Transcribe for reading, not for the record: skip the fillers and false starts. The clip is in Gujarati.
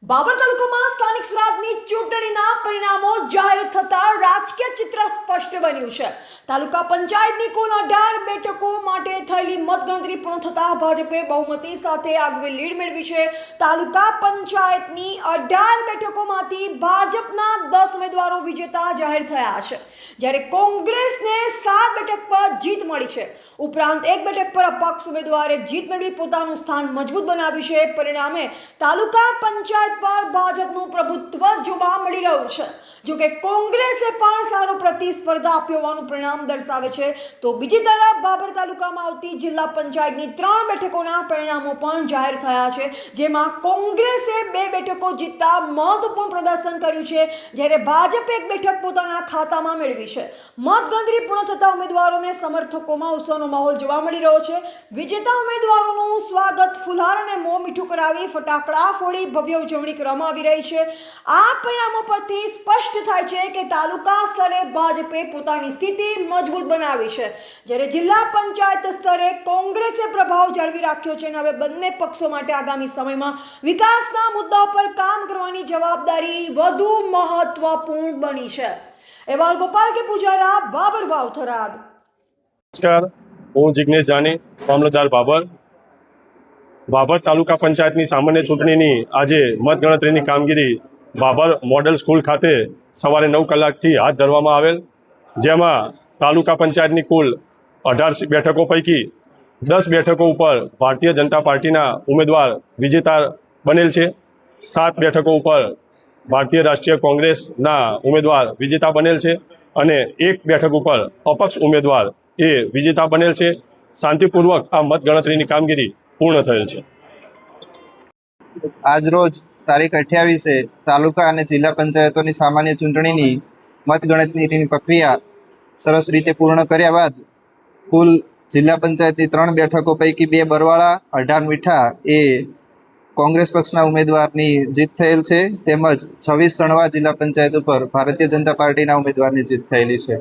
બાબર તાલુકામાં સ્થાનિક સ્વરાજની ચૂંટણીના પરિણામો જાહેર થતા રાજકીય ચિત્ર સ્પષ્ટ બન્યું છે। તાલુકા પંચાયતની કુલ 18 બેઠકો માટે થયેલી મતગણતરી પૂર્ણ થતા ભાજપે બહુમતી સાથે આગવી લીડ મેળવી છે। તાલુકા પંચાયતની 18 બેઠકોમાંથી ભાજપના 10 ઉમેદવારો વિજેતા જાહેર થયા છે, જ્યારે કોંગ્રેસને 7 બેઠક પર જીત મળી છે। ઉપરાંત એક બેઠક પર અપક્ષ ઉમેદવારે જીત મેળવી પોતાનું સ્થાન મજબૂત બનાવ્યું છે। પરિણામે તાલુકા પંચાયત પર ભાજપનું પ્રભુત્વ જોવા મળી રહ્યું છે। જો કે કોંગ્રેસે પણ સારો પ્રતિસ્પર્ધા આપ્યો હોવાનું પરિણામ દર્શાવે છે, તો બીજી તરફ બાબર તાલુકામાં આવતી જિલ્લા પંચાયતની 3 બેઠકોના પરિણામો પણ જાહેર થયા છે, જેમાં કોંગ્રેસે 2 બેઠકો જીતતા મહત્વપૂર્ણ પ્રદર્શન કર્યું છે, જ્યારે ભાજપે 1 બેઠક પોતાના ખાતામાં મેળવી છે। મતગણતરી પૂર્ણ થતા ઉમેદવારોને સમર્થકોમાં ઉત્સાહનો માહોલ જોવા મળી રહ્યો છે। વિજેતા ઉમેદવારોનું સ્વાગત ફુલહાર અને મોં મીઠું કરાવી ફટાકડા ફોડી ભવ્ય ઉજવણી કરવામાં આવી રહી છે। આ પરિણામો પરથી સ્પષ્ટ થાય છે કે તાલુકા સ્તરે ભાજપે પોતાની સ્થિતિ મજબૂત બનાવી છે, જ્યારે જિલ્લા પંચાયત સ્તરે કોંગ્રેસે પ્રભાવ જાળવી રાખ્યો છે। અને હવે બંને પક્ષો માટે આગામી સમયમાં વિકાસના મુદ્દાઓ પર કામ કરવાની જવાબદારી વધુ મહત્વપૂર્ણ બની છે। એવા ગોપાલ કે પૂજારા, બાબર વાવ, થરાદ। નમસ્કાર, હું જિગ્નેશ જાની, મામલતદાર બાબર। બાબર તાલુકા પંચાયતની સામાન્ય ચૂંટણીની આજે મતગણતરીની કામગીરી બાબર મોડેલ સ્કૂલ ખાતે સવારે 9 કલાકથી હાથ ધરવામાં આવેલ, જેમાં તાલુકા પંચાયતની કુલ 18 બેઠકો પૈકી 10 બેઠકો ઉપર ભારતીય જનતા પાર્ટીના ઉમેદવાર વિજેતા બનેલ છે। 7 બેઠકો ઉપર ભારતીય રાષ્ટ્રીય કોંગ્રેસના ઉમેદવાર વિજેતા બનેલ છે અને 1 બેઠક ઉપર અપક્ષ ઉમેદવાર એ વિજેતા બનેલ છે। શાંતિપૂર્વક આ મતગણતરીની કામગીરી પૂર્ણ થયેલ છે। આજ રોજ તારીખ 28 તાલુકા અને જિલ્લા પંચાયતોની સામાન્ય ચૂંટણીની મતગણતરીની પ્રક્રિયા સરસ રીતે પૂર્ણ કર્યા બાદ કુલ જિલ્લા પંચાયતની 3 બેઠકો પૈકી 2 બરવાળા, 18 મીઠા એ કોંગ્રેસ પક્ષના ઉમેદવારની જીત થયેલ છે, તેમજ 26 સણવા જિલ્લા પંચાયત ઉપર ભારતીય જનતા પાર્ટીના ઉમેદવારની જીત થયેલી છે।